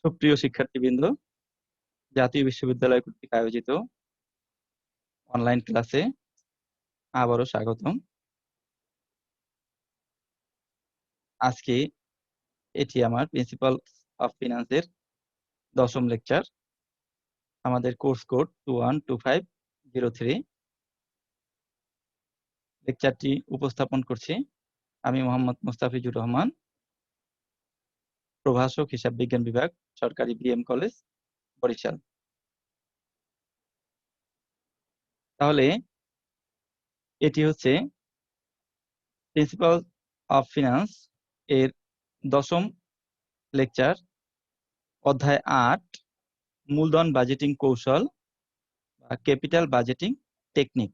সুপ্রিয় শিক্ষার্থীবৃন্দ, জাতীয় বিশ্ববিদ্যালয় কর্তৃক আয়োজিত অনলাইন ক্লাসে আবারও স্বাগতম। আজকে এটি আমার প্রিন্সিপাল অফ ফিনান্সের 10ম লেকচার। আমাদের কোর্স কোড 212503। লেকচারটি উপস্থাপন করছি আমি মোহাম্মদ মুস্তাফিজুর রহমান, প্রভাষক হিসাব বিজ্ঞান বিভাগ, সরকারি বিএম কলেজ, বরিশাল। তাহলে এটি হচ্ছে প্রিন্সিপাল অফ ফিনান্স এর 10ম লেকচার, অধ্যায় 8, মূলধন বাজেটিং কৌশল বা ক্যাপিটাল বাজেটিং টেকনিক।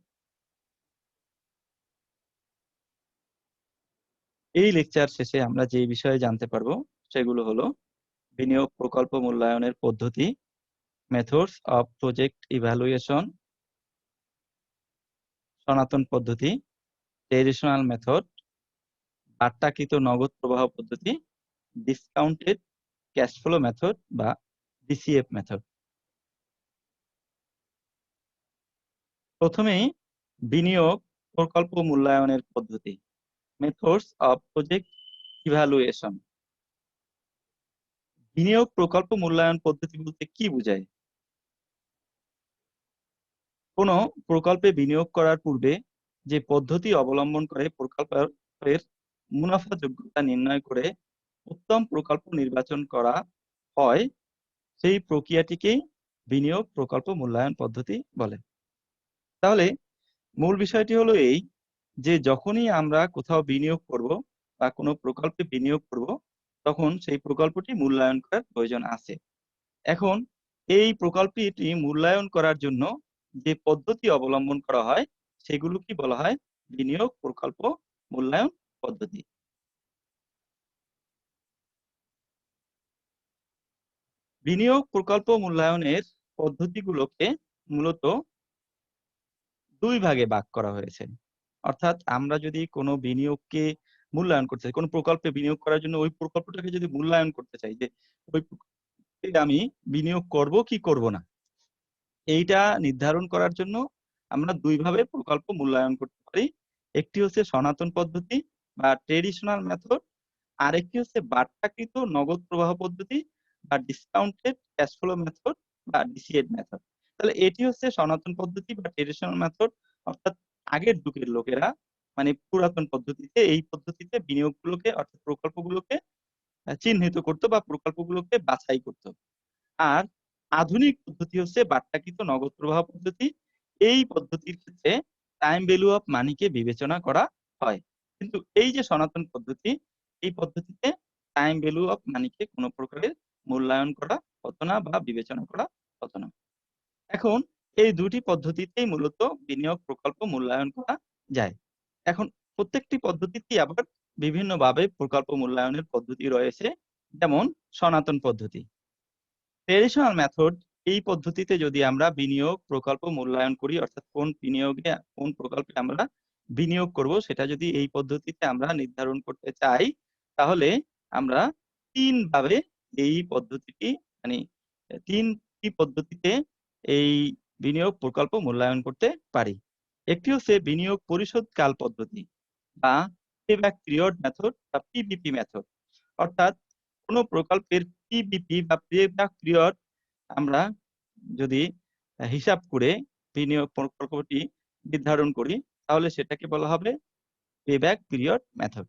এই লেকচার শেষে আমরা যে বিষয়ে জানতে পারবো সেগুলো হলো বিনিয়োগ প্রকল্প মূল্যায়নের পদ্ধতি, মেথডস অফ প্রজেক্ট ইভ্যালুয়েশন, সনাতন পদ্ধতি, ট্রেডিশনাল মেথড, বাট্টাকৃত নগদ প্রবাহ পদ্ধতি, ডিসকাউন্টেড ক্যাশ ফ্লো মেথড বা ডিসিএফ মেথড। প্রথমেই বিনিয়োগ প্রকল্প মূল্যায়নের পদ্ধতি, মেথডস অফ প্রজেক্ট ইভ্যালুয়েশন। বিনিয়োগ প্রকল্প মূল্যায়ন পদ্ধতি বলতে কি বোঝায়? কোনো প্রকল্পে বিনিয়োগ করার পূর্বে যে পদ্ধতি অবলম্বন করে প্রকল্পের মুনাফা যোগ্যতা নির্ণয় করে উত্তম প্রকল্প নির্বাচন করা হয়, সেই প্রক্রিয়াটিকেই বিনিয়োগ প্রকল্প মূল্যায়ন পদ্ধতি বলে। তাহলে মূল বিষয়টি হলো এই যে যখনই আমরা কোথাও বিনিয়োগ করব বা কোনো প্রকল্পে বিনিয়োগ করব, তখন সেই প্রকল্পটি মূল্যায়ন করার প্রয়োজন আছে। এখন এই প্রকল্পটি মূল্যায়ন করার জন্য যে পদ্ধতি অবলম্বন করা হয় সেগুলো কি বলা হয়? বিনিয়োগ প্রকল্প মূল্যায়ন পদ্ধতি। বিনিয়োগ প্রকল্প মূল্যায়নের পদ্ধতিগুলোকে মূলত দুই ভাগে ভাগ করা হয়েছে। অর্থাৎ আমরা যদি কোনো বিনিয়োগকে মূল্যায়ন করতে চাই, কোনো প্রকল্পে বিনিয়োগ করার জন্য ওই প্রকল্পটাকে যদি মূল্যায়ন করতে চাই যে ওই প্রকল্পে আমি বিনিয়োগ করব কি করব না, এইটা নির্ধারণ করার জন্য আমরা দুই ভাবে প্রকল্প মূল্যায়ন করতে পারি। একটি হচ্ছে সনাতন পদ্ধতি বা ট্রেডিশনাল মেথড, আর একটি হচ্ছে বাট্টাকৃত নগদ প্রবাহ পদ্ধতি বা ডিসকাউন্টেড ক্যাশ ফ্লো মেথড বা ডিসিএড মেথড। তাহলে এটি হচ্ছে সনাতন পদ্ধতি বা ট্রেডিশনাল মেথড, অর্থাৎ আগের যুগের লোকেরা মানে পুরাতন পদ্ধতিতে এই পদ্ধতিতে বিনিয়োগগুলোকে অর্থাৎ প্রকল্পগুলোকে চিহ্নিত করতো বা প্রকল্পগুলোকে বাছাই করতো। আর আধুনিক পদ্ধতি হচ্ছে বাট্টাকৃত নগদ প্রবাহ পদ্ধতি। এই পদ্ধতির ক্ষেত্রে টাইম ভ্যালু অফ মানিকে বিবেচনা করা হয়। কিন্তু এই যে সনাতন পদ্ধতি, এই পদ্ধতিতে টাইম ভ্যালু অফ মানিকে কোনো প্রকারের মূল্যায়ন করা হতো না বা বিবেচনা করা হতো না। এখন এই দুটি পদ্ধতিতেই মূলত বিনিয়োগ প্রকল্প মূল্যায়ন করা যায়। এখন প্রত্যেকটি পদ্ধতিতেই আবার বিভিন্নভাবে প্রকল্প মূল্যায়নের পদ্ধতি রয়েছে। যেমন সনাতন পদ্ধতি, ট্রেডিশনাল মেথড, এই পদ্ধতিতে যদি আমরা বিনিয়োগ প্রকল্প মূল্যায়ন করি, অর্থাৎ কোন বিনিয়োগে কোন প্রকল্পে আমরা বিনিয়োগ করব সেটা যদি এই পদ্ধতিতে আমরা নির্ধারণ করতে চাই, তাহলে আমরা তিন ভাবে এই পদ্ধতিটি মানে তিনটি পদ্ধতিতে এই বিনিয়োগ প্রকল্প মূল্যায়ন করতে পারি। একটি হচ্ছে বিনিয়োগ পরিশোধ কাল পদ্ধতি বা পেব্যাক পিরিয়ড মেথড বা পিবিপি মেথড। অর্থাৎ কোন প্রকল্পের পিবিপি বা পেব্যাক পিরিয়ড আমরা যদি হিসাব করে বিনিয়োগ প্রকল্পটি নির্ধারণ করি, তাহলে সেটাকে বলা হবে payback period method.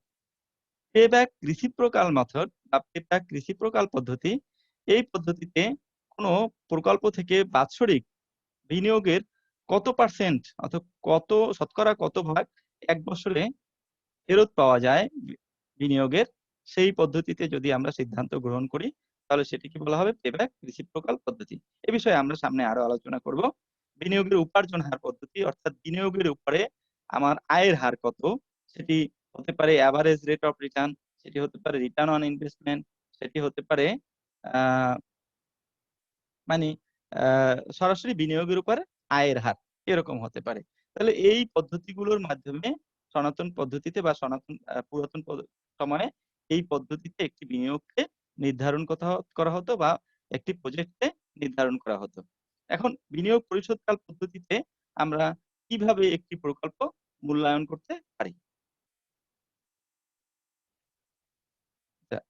Payback reciprocal method বা পেব্যাক রিসিপ্রোকাল পদ্ধতি, এই পদ্ধতিতে কোনো প্রকল্প থেকে বাৎসরিক বিনিয়োগের কত পার্সেন্ট অর্থাৎ শতকরা কত ভাগ এক বছরে ফেরত পাওয়া যায় বিনিয়োগের, সেই পদ্ধতিতে যদি আমরা সিদ্ধান্ত গ্রহণ করি তাহলে সেটিকে বলা হবে পেব্যাক রিসিপ্রোকাল পদ্ধতি। এ বিষয়ে আমরা সামনে আরো আলোচনা করব। বিনিয়োগের উপার্জন হার পদ্ধতি, অর্থাৎ বিনিয়োগের উপরে আমার আয়ের হার কত, সেটি হতে পারে অ্যাভারেজ রেট অফ রিটার্ন, সেটি হতে পারে রিটার্ন অন ইনভেস্টমেন্ট, সেটি হতে পারে মানে সরাসরি বিনিয়োগের উপর আয়ের হার, এরকম হতে পারে। তাহলে এই পদ্ধতিগুলোর মাধ্যমে সনাতন পদ্ধতিতে বা পুরাতন সময়ে এই পদ্ধতিতে একটি বিনিয়োগকে নির্ধারণ করা হতো বা একটি প্রজেক্টে নির্ধারণ করা হতো। এখন বিনিয়োগ পরিশোধকাল পদ্ধতিতে আমরা কিভাবে একটি প্রকল্প মূল্যায়ন করতে পারি?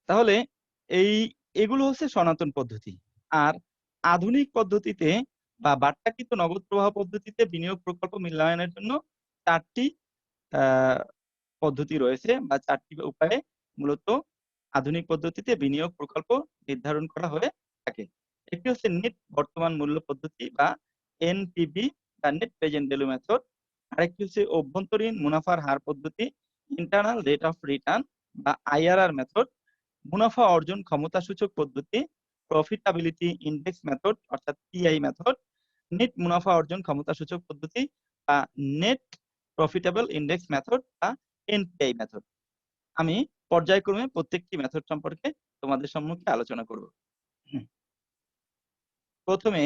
তাহলে এগুলো হচ্ছে সনাতন পদ্ধতি। আর আধুনিক পদ্ধতিতে বা বাট্টাকৃত নগদ প্রবাহ পদ্ধতিতে বিনিয়োগ প্রকল্প মূল্যায়নের জন্য ৪ টি আ পদ্ধতি রয়েছে বা ৪ টি উপায়ে মূলত আধুনিক পদ্ধতিতে বিনিয়োগ প্রকল্প নির্ধারণ করা হয়ে থাকে। একটি হচ্ছে নেট বর্তমান মূল্য পদ্ধতি বা এনপিভি বা নেট প্রেজেন্ট ভ্যালু মেথড। আরেকটি হচ্ছে অভ্যন্তরীণ মুনাফার হার পদ্ধতি, ইন্টারনাল রেট অফ রিটার্ন বা আইআরআর মেথড। মুনাফা অর্জন ক্ষমতা সূচক পদ্ধতি, প্রফিটাবিলিটি ইনডেক্স মেথড অর্থাৎ পিআই মেথড, নেট মুনাফা অর্জন ক্ষমতা সূচক পদ্ধতি বা নেট প্রফিটেবল ইনডেক্স মেথড বা এনপিআই মেথড। আমি পর্যায়ক্রমে প্রত্যেকটি মেথড সম্পর্কে তোমাদের সম্মুখে আলোচনা করব। হুম। প্রথমে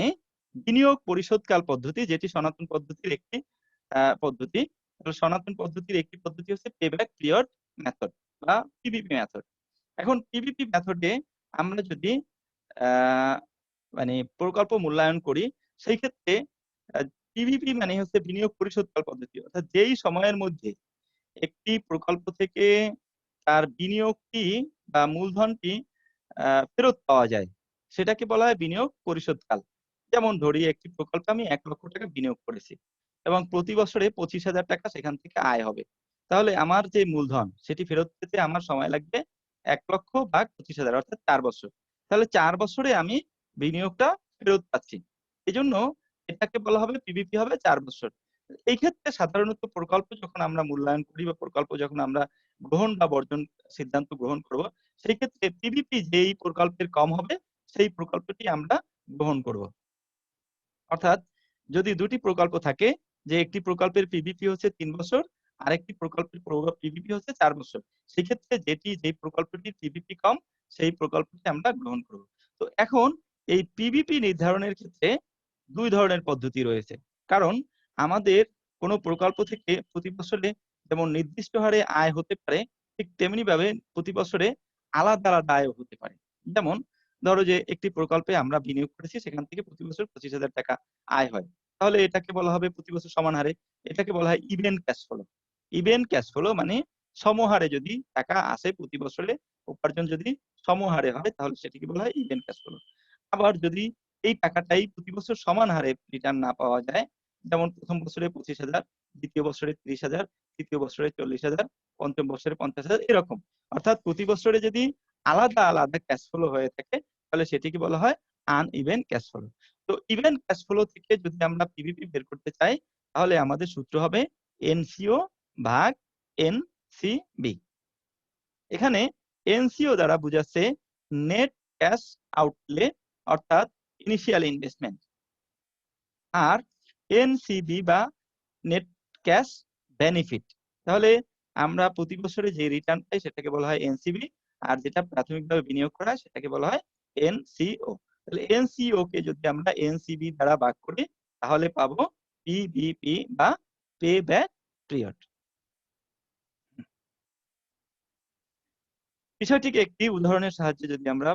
বিনিয়োগ পরিশোধকাল পদ্ধতি, যেটি সনাতন পদ্ধতির একটি পদ্ধতি। সনাতন পদ্ধতির একটি পদ্ধতি হচ্ছে পেব্যাক পিরিয়ড মেথড বা পিবিপি মেথড। এখন পিবিপি মেথডে আমরা যদি আ মানে প্রকল্প মূল্যায়ন করি, সেই ক্ষেত্রে আ পিবিপি মানে হচ্ছে বিনিয়োগ পরিশোধকাল পদ্ধতি। অর্থাৎ যেই সময়ের মধ্যে একটি প্রকল্প থেকে তার বিনিয়োগটি বা মূলধনটি আ ফেরত পাওয়া যায়, সেটাকে বলা হয় বিনিয়োগ পরিশোধকাল। যেমন ধরি একটি প্রকল্পে আমি ৳১,০০,০০০ বিনিয়োগ করেছি এবং প্রতি বছরে ৳২৫,০০০ সেখান থেকে আয় হবে। তাহলে আমার যে মূলধন সেটি ফেরত পেতে আমার সময় লাগবে ১,০০,০০০ ভাগ ২৫,০০০ অর্থাৎ ৪ বছর। তাহলে ৪ বছরে আমি বিনিয়োগটা ফেরত পাচ্ছি। এজন্য এটাকে বলা হবে পিবিপি হবে ৪ বছর। এই ক্ষেত্রে সাধারণত প্রকল্প যখন আমরা মূল্যায়ন করি বা প্রকল্প যখন আমরা গ্রহণ বা বর্জন সিদ্ধান্ত গ্রহণ করব, সেই ক্ষেত্রে পিবিপি যেই প্রকল্পের কম হবে, সেই প্রকল্পটি আমরা গ্রহণ করব। অর্থাৎ যদি ২ টি প্রকল্প থাকে যে একটি প্রকল্পের পিবিপি হচ্ছে ৩ বছর, আরেকটি প্রকল্পের পিবিপি হচ্ছে ৪ বছর। সেক্ষেত্রে যেই প্রকল্পটির পিবিপি কম, সেই প্রকল্পটি আমরা গ্রহণ করব। তো এখন এই পিবিপি নির্ধারণের ক্ষেত্রে ২ ধরনের পদ্ধতি রয়েছে। কারণ আমাদের কোন প্রকল্প থেকে প্রতি বছরে যেমন নির্দিষ্ট হারে আয় হতে পারে, ঠিক তেমনিভাবে প্রতি বছরে আলাদা, আলাদা আয়ও হতে পারে। যেমন ধরো যে একটি প্রকল্পে আমরা বিনিয়োগ করেছি, সেখান থেকে প্রতি বছর ৳২৫,০০০ আয় হয়। তাহলে এটাকে বলা হবে প্রতি বছর সমান হারে। এটাকে বলা হয় even cash flow. Even cash flow মানে সমহারে যদি টাকা আসে প্রতি বছরে উপার্জন যদি সমহারে হয়, তাহলে সেটিকে বলা হয় ইভেন ক্যাশ ফ্লো। আবার যদি এই টাকাটাই প্রতি বছর সমান হারে রিটার্ন না পাওয়া যায়, যেমন ১ম বছরে ২৫,০০০, দ্বিতীয় বছরে ৩০,০০০, তৃতীয় বছরে ৪০,০০০, পঞ্চম বছরে ৫০,০০০ এরকম। অর্থাৎ প্রতি বছরে যদি আলাদা, আলাদা ক্যাশ ফ্লো হয়ে থাকে, তাহলে সেটিকে বলা হয় আনইভেন ক্যাশ ফ্লো। তো ইভেন ক্যাশ ফ্লো থেকে যদি আমরা পিভিপি বের করতে চাই, তাহলে আমাদের সূত্র হবে এনসিও ভাগ এনসিবি। এখানে এনসিও দ্বারা বুঝাচ্ছে নেট ক্যাশ আউটলে অর্থাৎ ইনিশিয়াল ইনভেস্টমেন্ট। আর এনসিবি বা নেট ক্যাশ বেনিফিট। তাহলে আমরা প্রতি বছরে যে রিটার্ন পাই সেটাকে বলা হয় এনসিবি। আর যেটা প্রাথমিকভাবে বিনিয়োগ করা হয় সেটাকে বলা হয় এনসিও। তাহলে এনসিও কে যদি আমরা এনসিবি দ্বারা ভাগ করি, তাহলে পাবো পিবিপি বা পে ব্যাক পিরিয়ড। বিষয়টিকে একটি উদাহরণের সাহায্যে যদি আমরা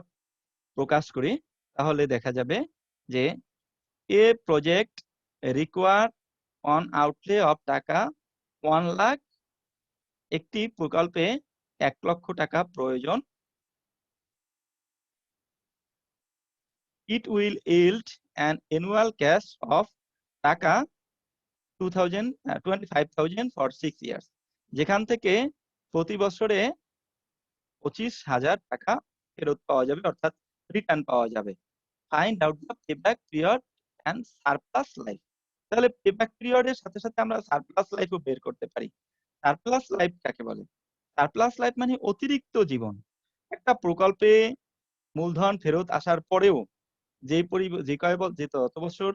প্রকাশ করি, তাহলে দেখা যাবে যে a project require an outlay of টাকা 1,00,000। একটি প্রকল্পে ৳১,০০,০০০ প্রয়োজন। It will yield an annual cash of টাকা 25,000 for 6 years। যেখান থেকে প্রতি বছরে ৳25,000 ফেরত পাওয়া যাবে অর্থাৎ রিটার্ন পাওয়া যাবে। Find out the payback period and surplus life. তাহলে পেব্যাক পিরিয়ড এর সাথে, সাথে আমরা সারপ্লাস লাইফ ও বের করতে পারি। সারপ্লাস লাইফ কাকে বলে? সারপ্লাস লাইফ মানে অতিরিক্ত জীবন। একটা প্রকল্পে মূলধন ফেরত আসার পরেও যে তত বছর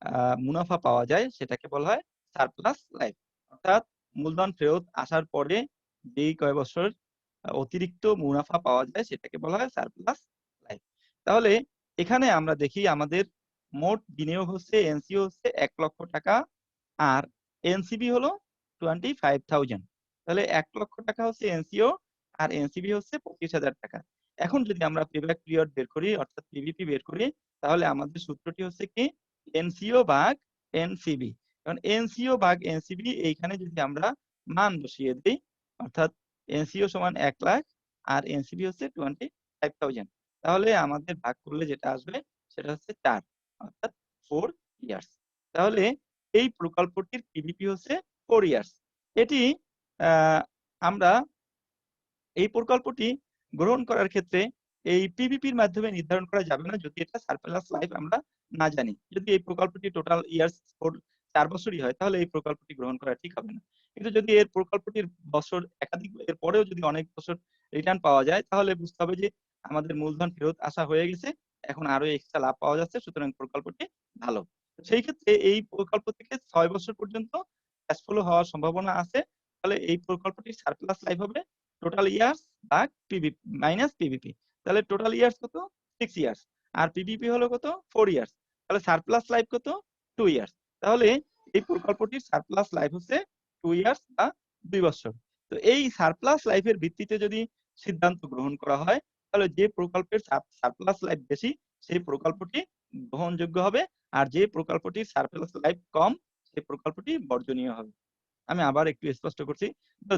আ মুনাফা পাওয়া যায় সেটাকে বলা হয় সারপ্লাস লাইফ। অর্থাৎ মূলধন ফেরত আসার পরে যেই কয় বছর অতিরিক্ত মুনাফা পাওয়া যায় সেটাকে বলা হয় সারপ্লাস লাইফ। তাহলে এখানে আমরা দেখি আমাদের মোট বিনিয়োগ হচ্ছে এনসিও হচ্ছে ৳১,০০,০০০ আর এনসিবি হলো 25,000। তাহলে ৳১,০০,০০০ হচ্ছে এনসিও আর এনসিবি হচ্ছে ৳25,000। এখন যদি আমরা পেব্যাক পিরিয়ড বের করি অর্থাৎ পিভিপি বের করি, তাহলে আমাদের সূত্রটি হচ্ছে কি এনসিও ভাগ এনসিবি। কারণ এনসিও ভাগ এনসিবি এইখানে যদি আমরা মান বসিয়ে দিই, অর্থাৎ এনসিও সমান 1 লাখ আর এনসিবি হচ্ছে 25,000, তাহলে আমাদের ভাগ করলে যেটা আসবে সেটা হচ্ছে 4, অর্থাৎ 4 ইয়ার্স। তাহলে এই প্রকল্পটির পিভিপি হচ্ছে 4 ইয়ার্স। এটি আমরা এই প্রকল্পটি গ্রহণ করার ক্ষেত্রে এই পিভিপির মাধ্যমে নির্ধারণ করা যাবে না যদি এটা সারপ্লাস লাইফ আমরা না জানি। যদি এই প্রকল্পটি টোটাল ইয়ার্স 4 বছরই হয় তাহলে এই প্রকল্পটি গ্রহণ করা ঠিক হবে না। কিন্তু যদি এর প্রকল্পটির বছর একাধিক এর পরেও যদি অনেক বছর রিটার্ন পাওয়া যায় তাহলে বুঝতে হবে যে আমাদের মূলধন ফেরত আসা হয়ে গেছে, এখন আরো এক্সট্রা লাভ পাওয়া যাচ্ছে, সুতরাং প্রকল্পটি ভালো। সেই ক্ষেত্রে এই প্রকল্প থেকে 6 বছর পর্যন্ত ক্যাশ ফ্লো হওয়ার সম্ভাবনা আছে। তাহলে এই প্রকল্পটির সারপ্লাস লাইফ হবে টোটাল ইয়ার্স ভাগ পিভিপি মাইনাস পিভিপি। তাহলে টোটাল ইয়ার্স কত? 6 ইয়ার্স। আর পিভিপি হলো কত? 4 ইয়ার্স। তাহলে সারপ্লাস লাইফ কত? 2 ইয়ার্স। তাহলে এই প্রকল্পটির সারপ্লাস লাইফ হচ্ছে 2 ইয়ার্স বা 2 বছর। তো এই সারপ্লাস লাইফের ভিত্তিতে যদি সিদ্ধান্ত গ্রহণ করা হয় তাহলে যে প্রকল্পের সারপ্লাস লাইফ বেশি সেই প্রকল্পটি গ্রহণযোগ্য হবে, আর যে প্রকল্পটির সারপ্লাস লাইফ কম সেই প্রকল্পটি বর্জনীয় হবে। আমি আবার একটু স্পষ্ট করছি।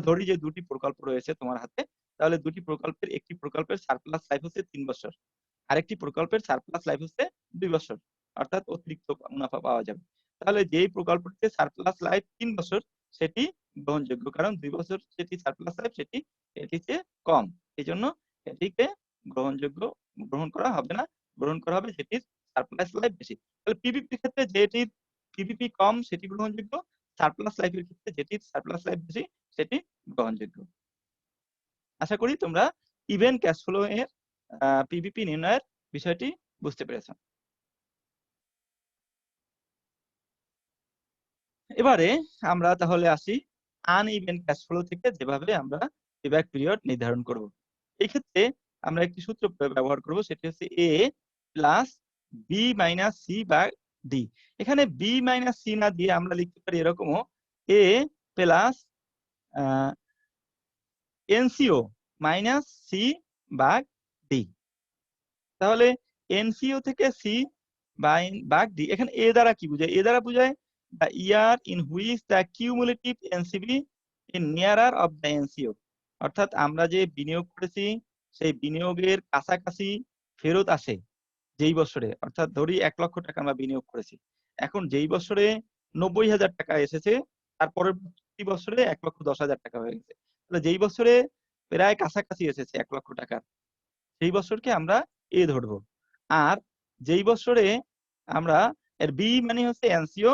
ধরি যে দুটি প্রকল্প রয়েছে তোমার হাতে, তাহলে দুটি প্রকল্পের একটি প্রকল্পের সারপ্লাস লাইফ হচ্ছে 3 বছর, আরেকটি প্রকল্পের সারপ্লাস লাইফ হচ্ছে 2 বছর, অর্থাৎ অতিরিক্ত মুনাফা পাওয়া যাবে। তাহলে যেই প্রকল্পটিতে সারপ্লাস লাইফ 3 বছর সেটি গ্রহণযোগ্য, কারণ 2 বছর যেটি সারপ্লাস লাইফ সেটি এটির চেয়ে কম, এই জন্য এটিকে গ্রহণ করা হবে না, গ্রহণ করা হবে যেটির সারপ্লাস লাইফ বেশি। তাহলে পিভিপির ক্ষেত্রে যেটির পিভিপি কম সেটি গ্রহণযোগ্য, সারপ্লাস লাইফের ক্ষেত্রে যেটির সারপ্লাস লাইফ বেশি সেটি গ্রহণযোগ্য। আশা করি তোমরা ইভেন্ট ক্যাশ ফ্লো এর পিভিপি নির্ণয়ের বিষয়টি বুঝতে পেরেছো। এবারে আমরা তাহলে আসি আনইভেন্ট ক্যাশ ফ্লো থেকে যেভাবে আমরা পেব্যাক পিরিয়ড নির্ধারণ করব। এই ক্ষেত্রে আমরা একটি সূত্র ব্যবহার করব, সেটি হচ্ছে এ প্লাস বি মাইনাস সি বা ডি। এখানে বি মাইনাস সি না দিয়ে আমরা লিখতে পারি এরকমও এ প্লাস এনসিও মাইনাস সি ভাগ ডি। তাহলে এনসিও থেকে সি ভাগ ডি, এখানে এ দ্বারা কি বোঝায়? এ দ্বারা বোঝায় the year in which the cumulative NCB in nearer of the NCO, অর্থাৎ আমরা যে বিনিয়োগ করেছি সেই বিনিয়োগের কাছাকাছি ফেরত আসে যেই বছরে, অর্থাৎ ধরি 1 লক্ষ টাকা আমরা বিনিয়োগ করেছি, এখন যেই বছরে 90,000 টাকা এসেছে তার পরবর্তী বছরে 1,10,000 টাকা হয়ে গেছে। তাহলে যেই বছরে প্রায় কাছাকাছি এসেছে 1 লক্ষ টাকার সেই বছরকে আমরা এ ধরবো। আর যেই বছরে আমরা এর বি মানে হচ্ছে এনসিও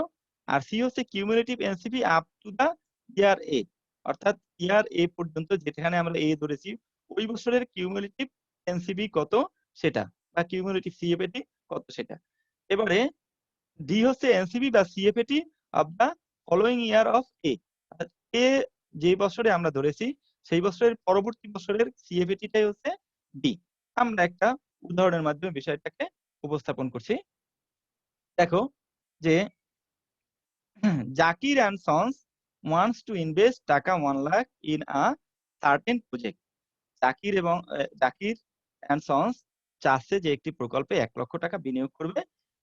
আর সি হচ্ছে cumulative NCP up to the year A, অর্থাৎ ইয়ার এ পর্যন্ত যেখানে আমরা এ ধরেছি ওই বছরের কিউমুলেটিভ এনসিপি কত সেটা, বা কিউমুলেটিভ সিএফএটি কত সেটা। এবারে ডি হচ্ছে এনসিপি বা CFAT of the following year of A, অর্থাৎ এ যে বছরে আমরা ধরেছি সেই বছরের পরবর্তী বছরের সিএফএটিটাই হচ্ছে ডি। আমরা একটা উদাহরণের মাধ্যমে বিষয়টাকে উপস্থাপন করছি। দেখো যে Zakir and sons wants to invest taka 1 lakh in a certain project. Zakir and sons চাচ্ছে যে একটি প্রকল্পে 1 লক্ষ টাকা বিনিয়োগ করবে।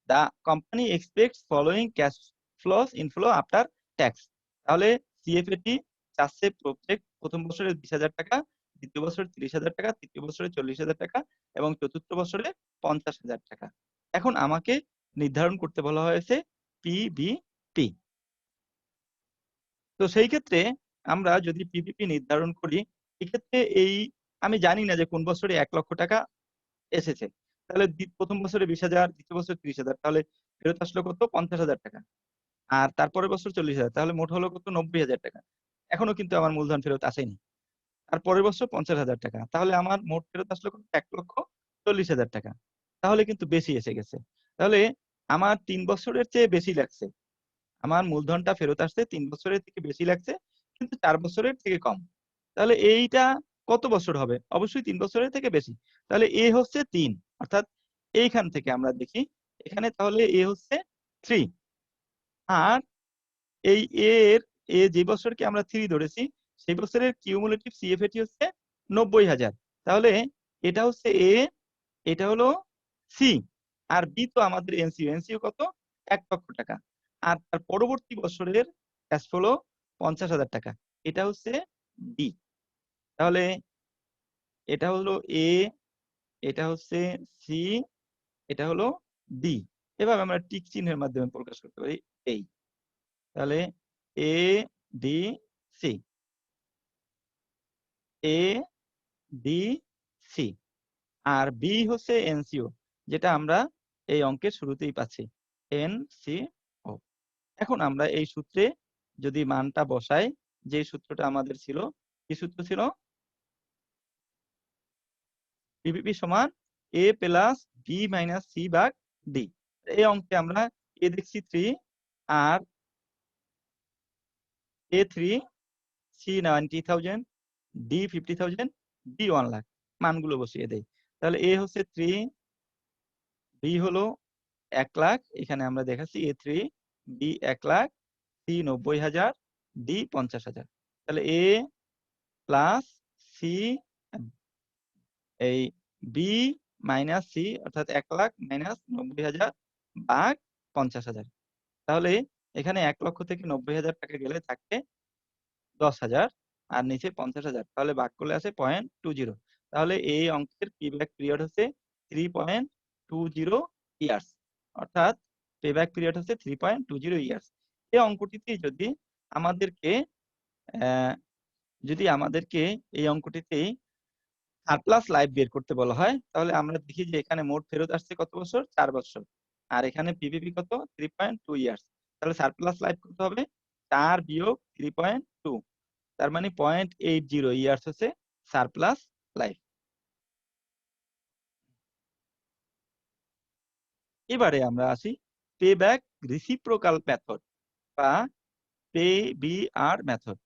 The company expects following cash flows inflow after tax. তাহলে সিএফএটি চাচ্ছে প্রথম বছরে 20,000 টাকা, দ্বিতীয় বছরে 30,000 টাকা, তৃতীয় বছরে 40,000 টাকা এবং চতুর্থ বছরে 50,000 টাকা। এখন আমাকে নির্ধারণ করতে বলা হয়েছে পিভিপি। তো সেই ক্ষেত্রে আমরা যদি পিভিপি নির্ধারণ করি, এক্ষেত্রে আমি জানি না যে কোন বছরে 1 লক্ষ টাকা এসেছে, তাহলে প্রথম বছরে 20,000, দ্বিতীয় বছর 30,000, তাহলে ফেরত আসলো কত? 50,000 টাকা। আর তারপরের বছর 40,000, তাহলে মোট হলো কত? 90,000 টাকা। এখনো কিন্তু আমার মূলধন ফেরত আসেনি। আর পরের বছর 50,000 টাকা, তাহলে আমার মোট ফেরত আসলো কত? 1,40,000 টাকা। তাহলে কিন্তু বেশি এসে গেছে। তাহলে আমার 3 বছরের চেয়ে বেশি লাগছে, আমার মূলধনটা ফেরত আসতে 3 বছরের থেকে বেশি লাগছে, কিন্তু 4 বছরের থেকে কম। তাহলে এইটা কত বছর হবে? অবশ্যই 3 বছরের থেকে বেশি। তাহলে এ হচ্ছে 3, অর্থাৎ এইখান থেকে আমরা দেখি এখানে তাহলে এ হচ্ছে 3, আর এই এ যে বছরকে আমরা 3 ধরেছি সেই বছরের কিউমুলেটিভ সিএফএটি হচ্ছে 90,000। তাহলে এটা হচ্ছে এ, এটা হলো সি, আর বি তো আমাদের এনসিও। এনসিও কত? 1 লক্ষ টাকা। আর তার পরবর্তী বছরের ক্যাশ ফ্লো 50,000 টাকা। এটা হচ্ছে বি। তাহলে এটা হলো এ, এটা হচ্ছে সি, এটা হলো ডি। এভাবে আমরা টিক চিহ্নের মাধ্যমে প্রকাশ করতে পারি এই। তাহলে A D C, A D C, আর বি হচ্ছে এনসিও, যেটা আমরা এই অঙ্কের শুরুতেই পাচ্ছি, এনসিও। এখন আমরা এই সূত্রে যদি মানটা বসাই, যে সূত্রটা আমাদের ছিল, কি সূত্র ছিল? পিভিপি সমান এ প্লাস বি মাইনাস সি ভাগ ডি। এই অঙ্কে আমরা এ দেখছি 3, আর এ 3, সি 90,000, ডি 50,000, ডি 1 লাখ। মানগুলো বসিয়ে দেই। তাহলে এ হচ্ছে 3, বি হলো 1 লাখ, এখানে আমরা দেখাচ্ছি এ 3, বি 1 লাখ, সি 90,000, ডি 50,000। তাহলে এ প্লাস সি, এই বি মাইনাস সি, অর্থাৎ 1 লাখ মাইনাস 90,000 ভাগ 50,000। তাহলে এখানে 1 লক্ষ থেকে 90,000 টাকা গেলে থাকে 10,000, আর নিচে 50,000। তাহলে ভাগ করলে আছে 0.20। তাহলে এই অঙ্কের পেব্যাক পিরিয়ড হচ্ছে 3.20 ইয়ার্স, অর্থাৎ পেব্যাক পিরিয়ড হচ্ছে 3.20 ইয়ার্স। এই অঙ্কটিতে আমাদেরকে আহ, যদি আমাদেরকে এই অঙ্কটিতে সারপ্লাস লাইফ বের করতে বলা হয়, তাহলে আমরা দেখি যে এখানে মোট ফেরত আসছে কত বছর? 4 বছর। আর এখানে পিভিপি কত? 3.2 ইয়ার্স। তাহলে সারপ্লাস লাইফ কত হবে? 4 বিয়োগ 3.2, তার মানে 0.80 ইয়ার্স হচ্ছে সারপ্লাস লাইফ। এবারে আমরা আসি পে ব্যাক রিসিপ্রোকাল মেথড বা পিবিআর মেথড।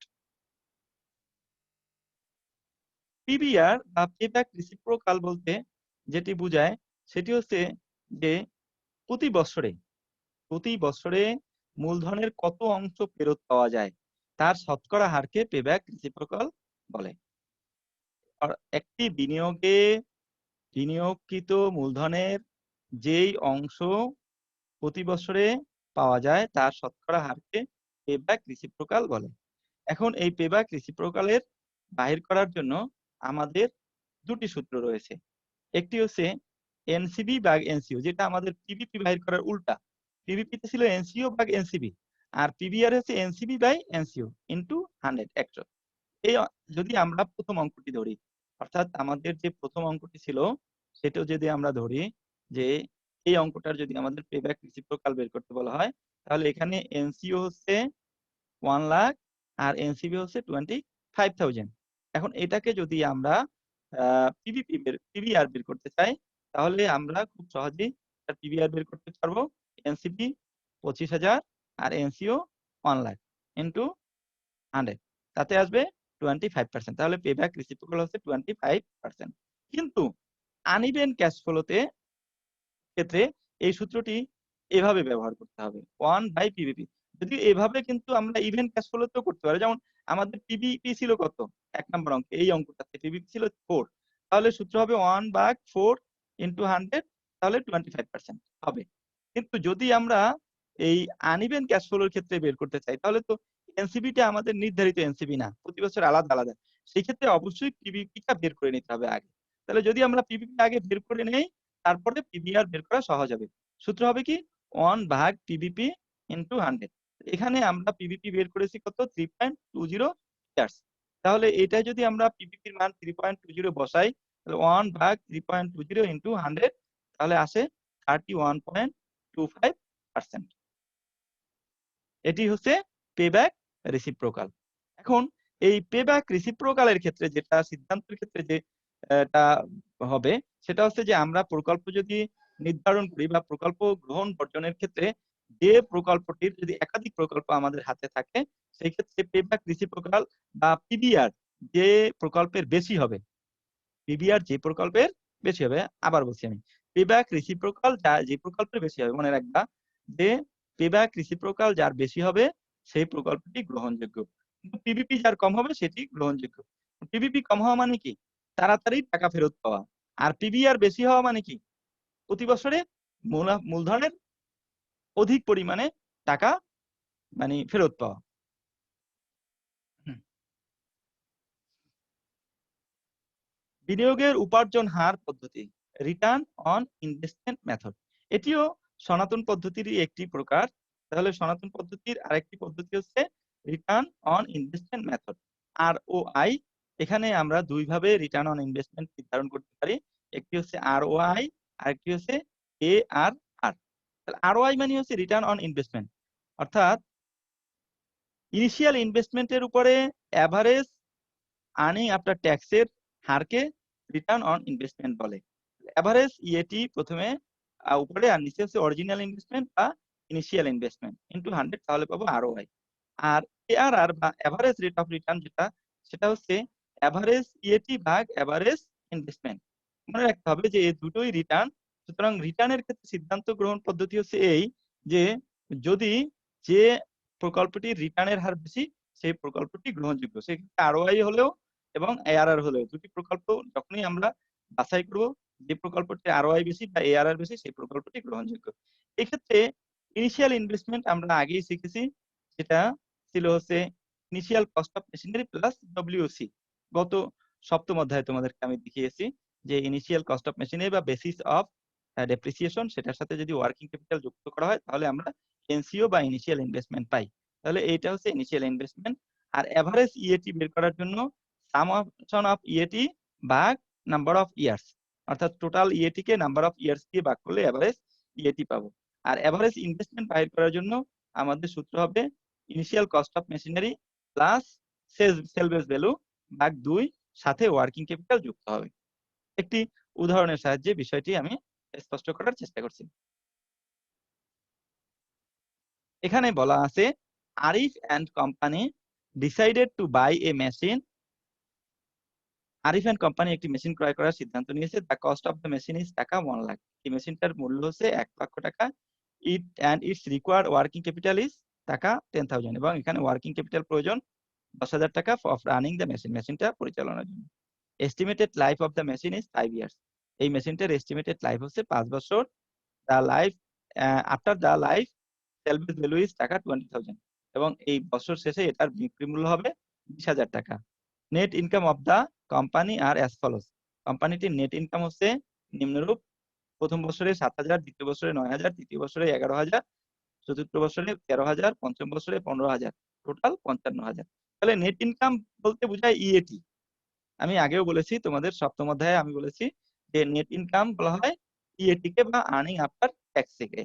পিবিআর বা পে ব্যাক রিসিপ্রোকাল বলতে যেটি বোঝায় সেটি হচ্ছে যে প্রতি বছরে মূলধনের কত অংশ ফেরত পাওয়া যায় তার শতকরা হারকে পেব্যাক রিসিপ্রোকাল বলে। আর একটি বিনিয়োগকৃত মূলধনের যেই অংশ প্রতি বছরে পাওয়া যায় তার শতকরা হারকে পেব্যাক রিসিপ্রোকাল বলে। এখন এই পেব্যাক রিসিপ্রোকালের বাহির করার জন্য আমাদের দুটি সূত্র রয়েছে। একটি হচ্ছে এনসিবি ভাগ এনসিও, যেটা আমাদের পিভিপি বাহির করার উল্টা। পিভিপি তে ছিল এনসিও ভাগ এনসিবি, আর পিবিআর হচ্ছে এনসিবি বাই এনসিও ইনটু 100। এই যদি আমরা প্রথম অঙ্কটি ধরি, অর্থাৎ আমাদের যে প্রথম অঙ্কটি ছিল সেটাও যদি আমরা ধরি, যে এই অঙ্কটার যদি আমাদের পেব্যাক রিসিপ্রোকাল বের করতে বলা হয়, তাহলে এখানে এনসিও হচ্ছে 1 লাখ আর এনসিবি হচ্ছে 25,000। এখন এটাকে যদি আমরা পিবিআর বের করতে চাই, তাহলে আমরা খুব সহজেই পিবিআর বের করতে পারবো। এনসিবি 25,000 আর এনসিও 1 লাখ ইন্টু 100, তাতে আসবে 25%। তাহলে পেব্যাক রিসিপ্রোকাল হচ্ছে 25%। কিন্তু আনইভেন ক্যাশ ফ্লোতে ক্ষেত্রে এই সূত্রটি এভাবে ব্যবহার করতে হবে, 1/পিভিপি। যদিও এভাবে কিন্তু আমরা ইভেন ক্যাশ ফ্লোতেও করতে পারি। যেমন আমাদের পিভিপি ছিল কত? 1 নম্বর অঙ্কে এই অঙ্কটাতে পিভিপি ছিল 4, তাহলে সূত্র হবে 1/4 ইনটু 100, তাহলে 25% হবে। কিন্তু যদি আমরা এই আনইভেন ক্যাশ ফ্লোর ক্ষেত্রে বের করতে চাই, তাহলে তো এনসিবিটা আমাদের নির্ধারিত এনসিবি না, প্রতি বছর আলাদা আলাদা। সেই ক্ষেত্রে অবশ্যই পিভিপিটা বের করে নিতে হবে আগে। তাহলে যদি আমরা পিভিপি আগে বের করে নেই, তারপরে পিবিআর বের করা সহজ হবে। সূত্র হবে কি? 1/পিভিপি ইনটু 100। এখানে আমরা পিভিপি বের করেছি কত? 3.20 ইয়ার্স। তাহলে এটা যদি আমরা পিভিপির মান 3.20 বসাই, তাহলে 1/3.20 ইনটু 100, তাহলে আসে 31.25%। এটি হচ্ছে পেব্যাক রিসিপ্রোকাল। এখন এই পেব্যাক রিসিপ্রোকালের ক্ষেত্রে যেটা সিদ্ধান্তের ক্ষেত্রে যে এটা হবে, সেটা হচ্ছে যে আমরা প্রকল্প যদি নির্ধারণ করি বা প্রকল্প গ্রহণ বর্জনের ক্ষেত্রে যে প্রকল্পটির যদি একাধিক প্রকল্প আমাদের হাতে থাকে, সেই ক্ষেত্রে পেব্যাক রিসিপ্রোকাল বা পিবিআর যে প্রকল্পের বেশি হবে, পিবিআর যে প্রকল্পের বেশি হবে, আবার বলছি আমি, পেব্যাক রিসিপ্রোকাল যে প্রকল্পের বেশি হবে, মনে রাখবা যে পেব্যাক রিসিপ্রোকাল যার বেশি হবে সেই প্রকল্পটি গ্রহণযোগ্য, কিন্তু পিভিপি যার কম হবে সেটি গ্রহণযোগ্য। পিভিপি কম হওয়া মানে কি? তাড়াতাড়ি টাকা ফেরত পাওয়া। আর পিবিআর বেশি হওয়া মানে কি, প্রতি বছরে মূলধনের অধিক পরিমাণে টাকা মানে ফেরত পাওয়া। বিনিয়োগের উপার্জন হার পদ্ধতি, রিটার্ন অন ইনভেস্টমেন্ট মেথড, এটিও সনাতন পদ্ধতিরই একটি প্রকার। তাহলে সনাতন পদ্ধতির আরেকটি পদ্ধতি হচ্ছে return on investment method, ROI। এখানে আমরা দুইভাবে রিটার্ন অন ইনভেস্টমেন্ট নির্ধারণ করতে পারি, একটি হচ্ছে ROI, আরেকটি হচ্ছে ARR। তাহলে ROI মানে হচ্ছে রিটার্ন অন ইনভেস্টমেন্ট, অর্থাৎ ইনিশিয়াল ইনভেস্টমেন্টের উপরে অ্যাভারেজ আর্নিং আফটার ট্যাক্সের হারকে রিটার্ন অন ইনভেস্টমেন্ট বলে। অ্যাভারেজ ইএটি প্রথমে উপরে, আর নিচে হচ্ছে অরিজিনাল ইনভেস্টমেন্ট বা ইনিশিয়াল ইনভেস্টমেন্ট ইনটু 100, তাহলে পাবো ROI। আর ARR বা অ্যাভারেজ রেট অফ রিটার্ন যেটা, সেটা হচ্ছে অ্যাভারেজ ইএটি ভাগ অ্যাভারেজ ইনভেস্টমেন্ট। মনে রাখতে হবে যে এই দুটোই রিটার্ন। সুতরাং রিটার্নের ক্ষেত্রে সিদ্ধান্ত গ্রহণ পদ্ধতি হচ্ছে এই যে যদি যে প্রকল্পটির রিটার্নের হার বেশি সেই প্রকল্পটি গ্রহণযোগ্য, সেক্ষেত্রে ROI হলেও এবং ARR হলেও দুটি প্রকল্প যখনই আমরা বাছাই করব যে প্রকল্পটির ROI বেশি বা ARR বেশি সেই প্রকল্পটি গ্রহণযোগ্য। এক্ষেত্রে ইনিশিয়াল ইনভেস্টমেন্ট আমরা আগেই শিখেছি, সেটা ছিল হচ্ছে initial cost of machinery plus WC। গত সপ্তম অধ্যায়ে তোমাদেরকে আমি দেখিয়েছি যে ইনিশিয়াল কস্ট অফ মেশিনারি বা বেসিস অফ ডেপ্রিসিয়েশন, সেটার সাথে যদি ওয়ার্কিং ক্যাপিটাল যুক্ত করা হয় তাহলে আমরা এনসিও বা ইনিশিয়াল ইনভেস্টমেন্ট পাই। তাহলে এইটা হচ্ছে ইনিশিয়াল ইনভেস্টমেন্ট। আর এভারেজ ইএটি বের করার জন্য সামেশন অফ ইএটি ভাগ নাম্বার অফ ইয়ার্স, অর্থাৎ total EAT K number of years দিয়ে ভাগ করলে এভারেজ ইএটি পাবো। আর এভারেজ ইনভেস্টমেন্ট বাইর করার জন্য আমাদের সূত্র হবে initial cost of machinery plus সেলভেজ value ভাগ 2, সাথে ওয়ার্কিং ক্যাপিটাল যুক্ত হবে। একটি উদাহরণের সাহায্যে বিষয়টি আমি স্পষ্ট করার চেষ্টা করছি। এখানে বলা আছে Arif and company decided to buy a machine. Arif and company একটি মেশিন ক্রয় করার সিদ্ধান্ত নিয়েছে। The cost of the machine is taka 1 lakh. এই মেশিনটার মূল্য হচ্ছে 1 লক্ষ টাকা। It's required working capital is টাকা 10,000, এবং এখানে ওয়ার্কিং ক্যাপিটাল প্রয়োজন 10,000 টাকা ফর রানিং দ্য মেশিন, মেশিনটা পরিচালনার জন্য। Estimated life of the machine is 5 years. এই মেশিনটার এস্টিমেটেড লাইফ হচ্ছে 5 বছর। The life after the life সেলভেজ value is টাকা 20,000, এবং এই বছর শেষে এটার বিক্রি মূল্য হবে 20,000 টাকা। Net income of the company are as follows. কোম্পানিটির নেট ইনকাম হচ্ছে নিম্নরূপ: প্রথম বছরে 7,000, দ্বিতীয় বছরে 9,000, তৃতীয় বছরে 11,000, চতুর্থ বছরে 13,000, পঞ্চম বছরে 15,000, টোটাল 55,000। তাহলে নেট ইনকাম বলতে বোঝায় ইএটি। আমি আগেও বলেছি তোমাদের সপ্তম অধ্যায়ে আমি বলেছি যে নেট ইনকাম বলা হয় ইএটি কে বা আর্নিং আফটার ট্যাক্স থেকে।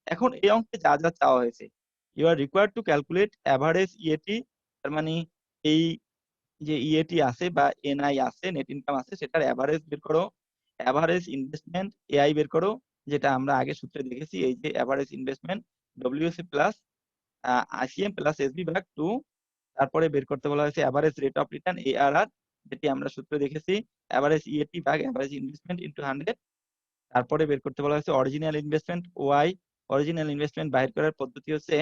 এখন এই অঙ্কে যা যা চাওয়া হয়েছে, you are required to calculate average EAT, তার মানে এই যে ইএটি আছে বা এনআই আছে, নেট ইনকাম আছে, সেটার অ্যাভারেজ বের করো। অ্যাভারেজ ইনভেস্টমেন্ট এআই বের করো, যেটা আমরা আগে সূত্রে দেখেছি, এই যে average investment WC plus ICM plus SB ভাগ 2। তারপরে বের করতে বলা হয়েছে average rate of return ARR, যেটি আমরা সূত্রে দেখেছি অ্যাভারেজ ইএটি ভাগ অ্যাভারেজ ইনভেস্টমেন্ট ইনটু 100। তারপরে বের করতে বলা হয়েছে original investment Y. Original investment বাইর করার পদ্ধতি হচ্ছে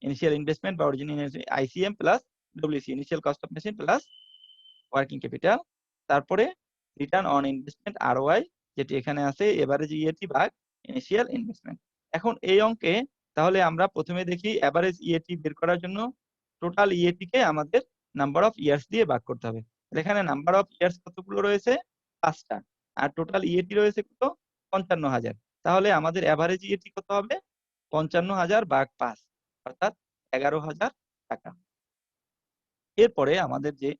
ইনিশিয়াল ইনভেস্টমেন্ট বা original ICM plus WC, initial cost of machine plus working capital. তারপরে রিটার্ন অন ইনভেস্টমেন্ট ROI, যেটি এখানে আছে এভারেজ ইএটি ভাগ ইনিশিয়াল ইনভেস্টমেন্ট। এখন এই অঙ্কে তাহলে আমরা প্রথমে দেখি এভারেজ ইএটি বের করার জন্য টোটাল ইএটি কে আমাদের নাম্বার অফ ইয়ার্স দিয়ে ভাগ করতে হবে। এখানে নাম্বার অফ ইয়ার্স কতগুলো রয়েছে? 5টা। আর টোটাল ইএটি রয়েছে কত? 55,000। তাহলে আমাদের এভারেজ ইএটি কত হবে? 55,000 ভাগ 5, অর্থাৎ 11,000 টাকা। এরপরে আমাদের যে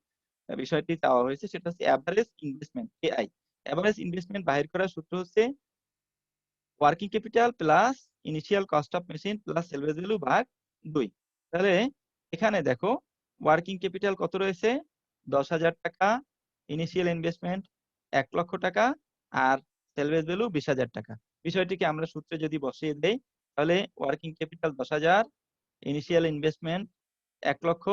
বিষয়টি চাওয়া হয়েছে সেটা হচ্ছে average investment AI। Average investment বাহির করার সূত্র হচ্ছে working capital plus initial cost of machine plus সেলভেজ value ভাগ 2। তাহলে এখানে দেখো ওয়ার্কিং ক্যাপিটাল কত রয়েছে? 10,000 টাকা, ইনিশিয়াল ইনভেস্টমেন্ট 1 লক্ষ টাকা, আর সেলভেজ ভ্যালু 20,000 টাকা। বিষয়টিকে আমরা সূত্রে যদি বসিয়ে দেই তাহলে ওয়ার্কিং ক্যাপিটাল 10,000, ইনিশিয়াল ইনভেস্টমেন্ট 1 লক্ষ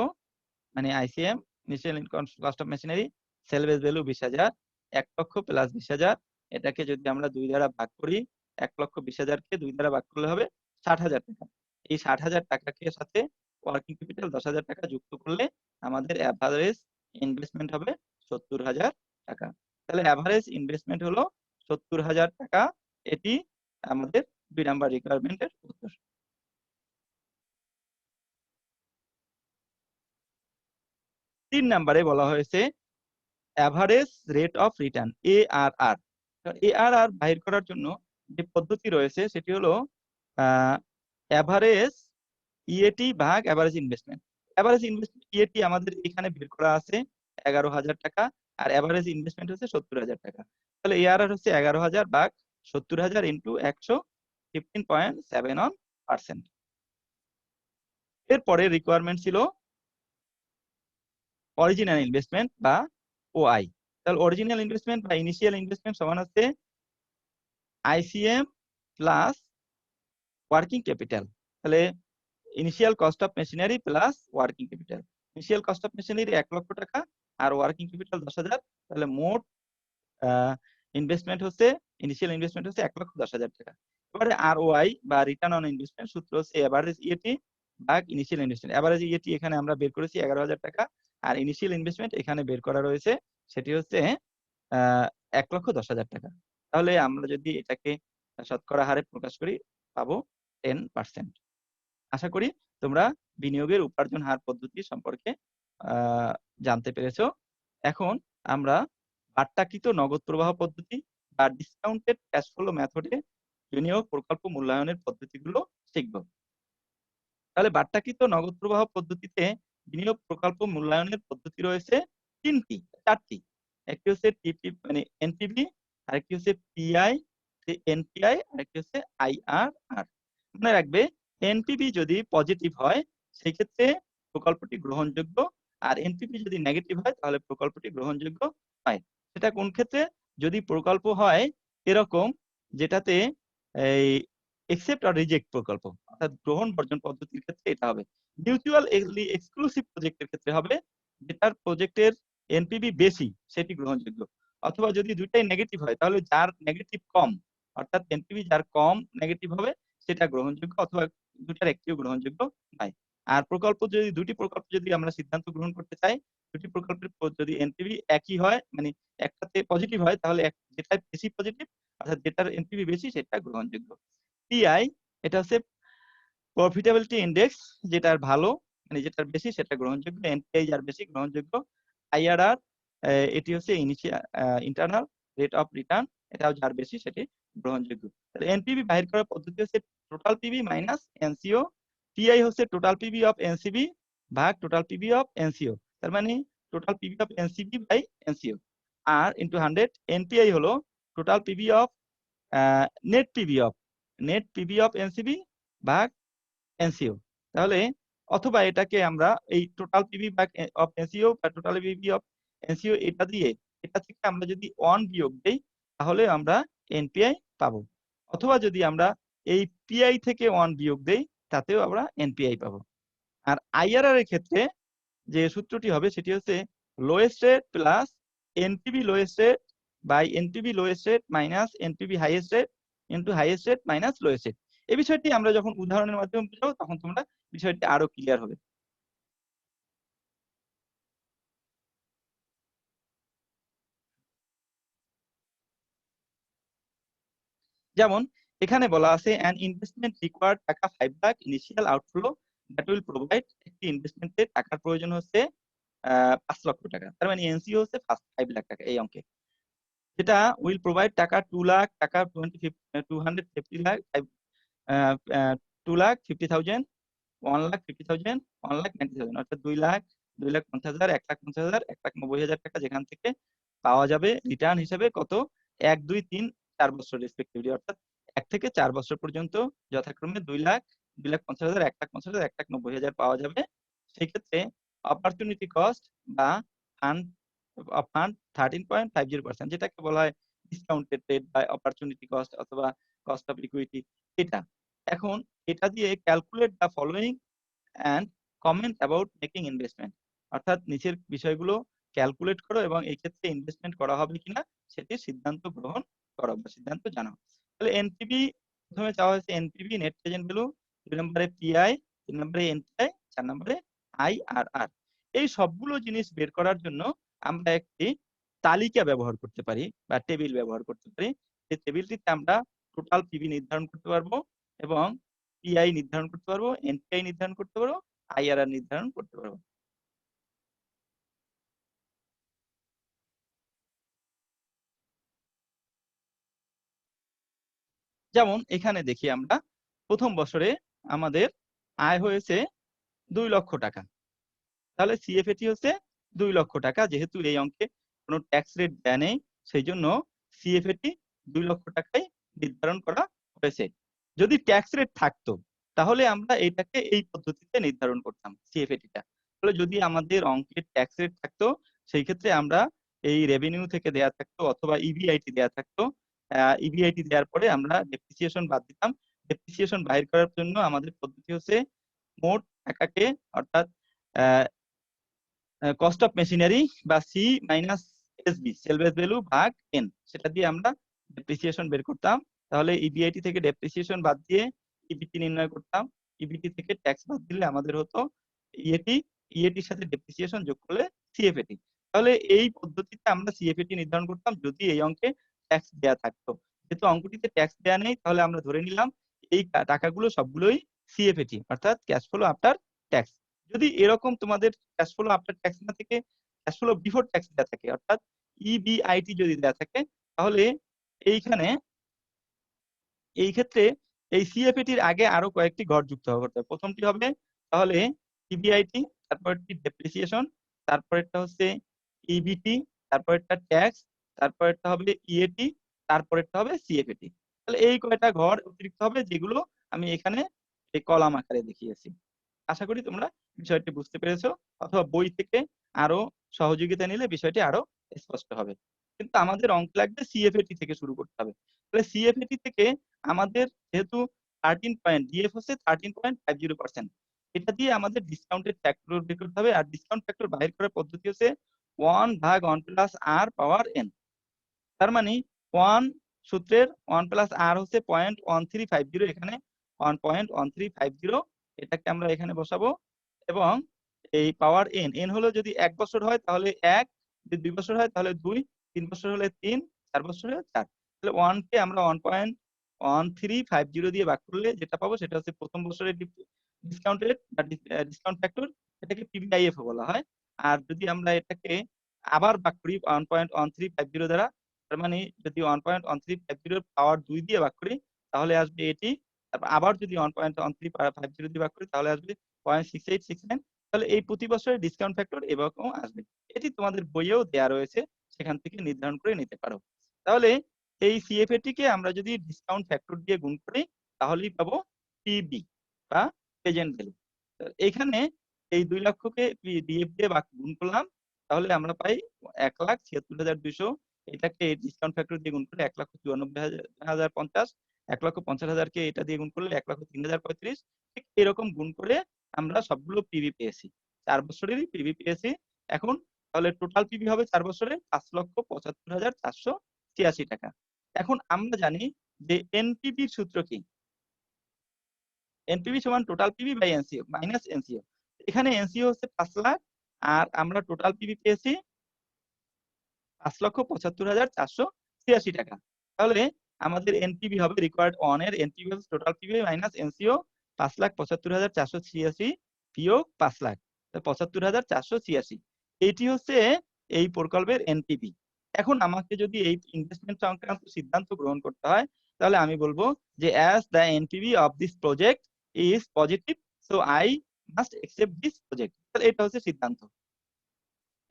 মানে ICM, initial cost of machinery, সেলভেজ value 20,000, 1 লক্ষ প্লাস 20,000। এটাকে যদি আমরা 2 দ্বারা ভাগ করি, 1 লক্ষ 20,000 কে 2 দ্বারা ভাগ করলে হবে 60,000 টাকা। এই 60,000 টাকাকে সাথে ওয়ার্কিং ক্যাপিটাল 10,000 টাকা যুক্ত করলে আমাদের এভারেজ ইনভেস্টমেন্ট হবে 70,000 টাকা। তাহলে এভারেজ ইনভেস্টমেন্ট হলো 70,000 টাকা। এটি আমাদের 2 নাম্বার রিকোয়ারমেন্টের উত্তর। 3 নাম্বারে বলা হয়েছে average rate of return ARR। ARR বাহির করার জন্য যে পদ্ধতি রয়েছে সেটি হলো এভারেজ ইএটি ভাগ average investment. Average investment EAT আমাদের এখানে বের করা আছে 11,000 টাকা, আর এভারেজ ইনভেস্টমেন্ট হচ্ছে 70,000 টাকা। তাহলে ARR হচ্ছে 11,000 ভাগ 70,000 ইন্টু 100, 15.71%। এরপরে রিকোয়ারমেন্ট ছিল অরিজিনাল ইনভেস্টমেন্ট বা OI। তাহলে অরিজিনাল ইনভেস্টমেন্ট বা ইনিশিয়াল ইনভেস্টমেন্ট সমান হচ্ছে ICM প্লাস ওয়ার্কিং ক্যাপিটাল। তাহলে initial cost of machinery plus working capital. Initial cost of machinery 1 লক্ষ টাকা আর ওয়ার্কিং ক্যাপিটাল 10,000। তাহলে মোট ইনভেস্টমেন্ট হচ্ছে ইনিশিয়াল ইনভেস্টমেন্ট হচ্ছে 1,10,000 টাকা। এবারে ROI বা রিটার্ন অন ইনভেস্টমেন্ট সূত্র হচ্ছে এভারেজ ইএটি ভাগ ইনিশিয়াল ইনভেস্টমেন্ট। এভারেজ ইএটি এখানে আমরা বের করেছি 11,000 টাকা, আর ইনিশিয়াল ইনভেস্টমেন্ট এখানে বের করা রয়েছে সেটি হচ্ছে 1,10,000 টাকা। তাহলে আমরা যদি এটাকে শতকরা হারে প্রকাশ করি পাবো 10%। আশা করি তোমরা বিনিয়োগের উপার্জন হার পদ্ধতি সম্পর্কে জানতে পেরেছো। এখন আমরা বাট্টাকৃত নগদ প্রবাহ পদ্ধতি বা ডিসকাউন্টেড ক্যাশ ফ্লো মেথডে বিনিয়োগ প্রকল্প মূল্যায়নের পদ্ধতিগুলো শিখব। তাহলে বাট্টাকৃত নগদ প্রবাহ পদ্ধতিতে বিনিয়োগ প্রকল্প মূল্যায়নের পদ্ধতি রয়েছে চারটি। একটি হচ্ছে মানে এনপিভি, আরেকটি হচ্ছে পিআই, এনপিআই, আরেকটি হচ্ছে আইআরআর। মনে রাখবে এনপিভি যদি পজিটিভ হয় সেই ক্ষেত্রে প্রকল্পটি গ্রহণযোগ্য, আর এনপিভি যদি নেগেটিভ হয় তাহলে প্রকল্পটি গ্রহণযোগ্য হয়। সেটা কোন ক্ষেত্রে? যদি প্রকল্প হয় এরকম যেটাতে এই একসেপ্ট আর রিজেক্ট প্রকল্প, অর্থাৎ গ্রহণ বর্জন পদ্ধতির ক্ষেত্রে এটা হবে। মিউচুয়ালি এক্সক্লুসিভ প্রজেক্টের ক্ষেত্রে হবে যেটার প্রজেক্টের এনপিভি বেশি সেটি গ্রহণযোগ্য। অথবা যদি দুইটাই নেগেটিভ হয় তাহলে যার নেগেটিভ কম, অর্থাৎ এনপিভি যার কম নেগেটিভ হবে সেটা গ্রহণযোগ্য, অথবা দুটার একটিও গ্রহণযোগ্য নয়। আর দুটি প্রকল্প যদি আমরা সিদ্ধান্ত গ্রহণ করতে চাই, দুটি প্রকল্পের যদি এনপিভি একই হয়, মানে একটাতে পজিটিভ হয়, তাহলে যেটা বেশি পজিটিভ অর্থাৎ যেটার এনপিভি বেশি সেটা গ্রহণযোগ্য। পিআই এটা হচ্ছে প্রফিটেবিলিটি ইন্ডেক্স, যেটার ভালো মানে যেটার বেশি সেটা গ্রহণযোগ্য, এনপিআই যার বেশি গ্রহণযোগ্য। আইআরআর এটি হচ্ছে ইন্টারনাল রেট অফ রিটার্ন, এটাও যার বেশি সেটি গ্রহণযোগ্য। তাহলে এনপিভি বাহির করার পদ্ধতি হচ্ছে total PV minus NCO. PI হচ্ছে টোটাল পিভি অফ এনসিবি ভাগ টোটাল পিভি অফ এনসিও, তার মানে total PV of NCB by NCO, আর ইনটু 100। এনপিআই হলো total PV of net PV of NCB ভাগ এনসিও। তাহলে অথবা এটাকে আমরা এই টোটাল পিভি ভাগ অফ এনসিও বা টোটাল পিভি অফ এনসিও এটা থেকে আমরা যদি 1 বিয়োগ দেই তাহলে আমরা এনপিআই পাবো, অথবা যদি আমরা এই পিআই থেকে 1 বিয়োগ দেই তাতেও আমরা এনপিআই পাবো। আর আইআরআর এর ক্ষেত্রে যে সূত্রটি হবে সেটি হচ্ছে lowest rate plus NPV lowest rate by NPV lowest rate minus NPV highest rate into highest rate minus lowest rate. এই বিষয়টি আমরা যখন উদাহরণের মাধ্যমে বুঝাবো তখন তোমরা বিষয়টি আরো ক্লিয়ার হবে। যেমন এখানে বলা আছে an investment required টাকা 5 lakh initial outflow that will provide। একটি ইনভেস্টমেন্টের টাকার প্রয়োজন হচ্ছে 5 লক্ষ টাকা, তার মানে এনসিও হচ্ছে 5 লাখ টাকা এই অঙ্কে, যেটা উইল প্রোভাইড টাকা 2 লাখ টাকা 250 লাখ 2,50,000, 1,50,000, 1,90,000, অর্থাৎ 2 লাখ 2,50,000, 1,50,000, 1,90,000 টাকা, যেখান থেকে পাওয়া যাবে রিটার্ন হিসেবে কত 1, 2, 3, 4 বছর রেসপেক্টিভলি, অর্থাৎ 1 থেকে 4 বছর পর্যন্ত যথাক্রমে 2 লাখ 2,50,000, 1,50,000, 1,90,000 পাওয়া যাবে। সেই ক্ষেত্রে অপরচুনিটি কস্ট বা ফান্ড 13.50%, যেটাকে বলা হয় ডিসকাউন্টেড রেট বা অপরচুনিটি কস্ট অথবা কস্ট অফ ইকুইটি। এটা এখন এটা দিয়ে calculate the following and comment about making investment, অর্থাৎ নিচের বিষয়গুলো ক্যালকুলেট করো এবং এই ক্ষেত্রে ইনভেস্টমেন্ট করা হবে কিনা সেটি সিদ্ধান্ত গ্রহণ করো বা সিদ্ধান্ত জানাও। তাহলে এনপিভি প্রথমে চাওয়া হয়েছে এনপিভি নেট প্রেজেন্ট ভ্যালু, 2 নম্বরে পিআই, 3 নম্বরে এনপিআই, 4 নম্বরে আইআরআর। এই সবগুলো জিনিস বের করার জন্য আমরা একটি তালিকা ব্যবহার করতে পারি বা টেবিল ব্যবহার করতে পারি। যে টেবিলটিতে আমরা টোটাল পিবি নির্ধারণ করতে পারবো এবং পিআই নির্ধারণ করতে পারবো, এনপিআই নির্ধারণ করতে পারবো, আইআরআর নির্ধারণ করতে পারবো। যেমন এখানে দেখি আমরা প্রথম বছরে আমাদের আয় হয়েছে 2 লক্ষ টাকা। তাহলে সিএফএটি হচ্ছে 2 লক্ষ টাকা। যেহেতু এই অঙ্কে কোনো ট্যাক্স রেট দেয়া নেই, সেই জন্য সিএফএটি 2 লক্ষ টাকায় নির্ধারণ করা হয়েছে। যদি ট্যাক্স রেট থাকতো তাহলে আমরা এটাকে এই পদ্ধতিতে নির্ধারণ করতাম সিএফএটিটা। তাহলে যদি আমাদের অঙ্কের ট্যাক্স রেট থাকতো সেই ক্ষেত্রে আমরা এই রেভিনিউ থেকে দেয়া থাকতো অথবা ইবিআইটি দেয়া থাকতো। ইবিআইটি দেওয়ার পরে আমরা ডেপ্রিসিয়েশন বাদ দিতাম। ডেপ্রিসিয়েশন বাহির করার জন্য আমাদের পদ্ধতি হচ্ছে মোট টাকাকে অর্থাৎ কস্ট অফ মেশিনারি বা C minus SB sale base value ভাগ এন, সেটা দিয়ে আমরা ডেপ্রিসিয়েশন বের করতাম। তাহলে ইবিআইটি থেকে ডেপ্রিসিয়েশন বাদ দিয়ে ইবিটি নির্ণয় করতাম। ইবিটি থেকে ট্যাক্স বাদ দিলে আমাদের হতো ইএটি, ইএটির সাথে ডেপ্রিসিয়েশন যোগ করলে সিএফএটি। তাহলে এই পদ্ধতিতে আমরা সিএফএটি নির্ধারণ করতাম যদি এই অঙ্কে ট্যাক্স দেয়া থাকতো। যেহেতু অঙ্কটিতে ট্যাক্স দেয়া নেই তাহলে আমরা ধরে নিলাম এই টাকাগুলো সবগুলোই সিএফএটি অর্থাৎ ক্যাশ ফ্লো আফটার ট্যাক্স। যদি এরকম তোমাদের ক্যাশ ফ্লো আফটার ট্যাক্স না থেকে ক্যাশ ফ্লো বিফোর ট্যাক্স দেওয়া থাকে অর্থাৎ ইবিআইটি যদি দেওয়া থাকে তাহলে এইখানে এই ক্ষেত্রে এই সিএফএটির আগে আরো কয়েকটি ঘর যুক্ত করতে হবে। প্রথমটি হবে তাহলে ইবিআইটি, তারপরটি ডেপ্রিসিয়েশন, তারপরেরটা হচ্ছে ইবিটি, তারপরেরটা ট্যাক্স, তারপরেরটা হবে ইএটি, তারপরেরটা হবে সিএফএটি। তাহলে এই কয়টা ঘর অতিরিক্ত হবে যেগুলো আমি এখানে এই কলাম আকারে দেখিয়েছি। আশা করি তোমরা বিষয়টি বুঝতে পেরেছো অথবা বই থেকে আরো সহযোগিতা নিলে বিষয়টি আরো স্পষ্ট হবে। কিন্তু আমাদের অঙ্ক লাগবে সিএফএটি থেকে শুরু করতে হবে। তাহলে সিএফএটি থেকে আমাদের যেহেতু 13 পয়েন্ট ডিএফ হচ্ছে 13.50%, এটা দিয়ে আমাদের ডিসকাউন্টেড ফ্যাক্টর বের করতে হবে। আর ডিসকাউন্ট ফ্যাক্টর বাইর করার পদ্ধতি হচ্ছে 1 ভাগ 1 প্লাস আর পাওয়ার এন। তার মানে 1 সূত্রের 1 প্লাস আর হচ্ছে 0.1350, এখানে 1.1350 এটাকে আমরা এখানে বসাবো এবং এই পাওয়ার এন, এন হলো যদি 1 বছর হয় তাহলে 1, যদি 2 বছর হয় তাহলে 2, 3 বছর হলে 3, 4 বছর হলে 4। তাহলে 1 কে আমরা 1.1350 দিয়ে ভাগ করলে যেটা পাবো সেটা হচ্ছে প্রথম বছরের ডিসকাউন্টেড বা ডিসকাউন্ট ফ্যাক্টর, এটাকে পিবিআইএফ বলা হয়। আর যদি আমরা এটাকে আবার ভাগ করি 1.1350 দ্বারা, তার মানে যদি 1.1350 পাওয়ার 2 দিয়ে ভাগ করি তাহলে আসবে এটি। তারপর আবার যদি 1.1350 দিয়ে ভাগ করি তাহলে আসবে 0.6869। তাহলে এই প্রতি বছরের ডিসকাউন্ট ফ্যাক্টর এরকম আসবে। এটি তোমাদের বইয়েও দেয়া রয়েছে, সেখান থেকে নির্ধারণ করে নিতে পারো। তাহলে এই সিএফএটি কে আমরা যদি ডিসকাউন্ট ফ্যাক্টর দিয়ে গুণ করি তাহলেই পাবো পিবি বা প্রেজেন্ট ভ্যালু। এখানে এই 2 লক্ষকে ডিএফ দিয়ে গুণ করলাম তাহলে আমরা পাই 1,76,200। এটাকে ডিসকাউন্ট ফ্যাক্টর দিয়ে গুণ করলে 1,94,050, 1,50,000 কে এটা দিয়ে গুণ করলে 1,03,035। ঠিক এরকম গুণ করে আমরা সবগুলো পিবি পেয়েছি, 4 বছরেরই পিবি পেয়েছি। এখন তাহলে টোটাল পিবি হবে 4 বছরে 5,75,486 টাকা। এখন আমরা জানি যে এনপিভির সূত্র কি? এনপিভি সমান total PV by NCO minus NCO. এখানে এনসিও হচ্ছে 5 লাখ আর আমরা টোটাল পিভি পেয়েছি 5,75,486 টাকা। তাহলে আমাদের এনপিভি হবে রিকোয়ার্ড অন এর এনপিভি হচ্ছে টোটাল পিভি মাইনাস এনসিও 5,75,486 বিয়োগ 5 লাখ 75,486। এইটি হচ্ছে এই প্রকল্পের এনপিভি। এখন আমাকে যদি এই ইনভেস্টমেন্ট সংক্রান্ত সিদ্ধান্ত গ্রহণ করতে হয় তাহলে আমি বলবো যে as the NPV of this project is positive so I must accept this project। তাহলে এটা হচ্ছে সিদ্ধান্ত।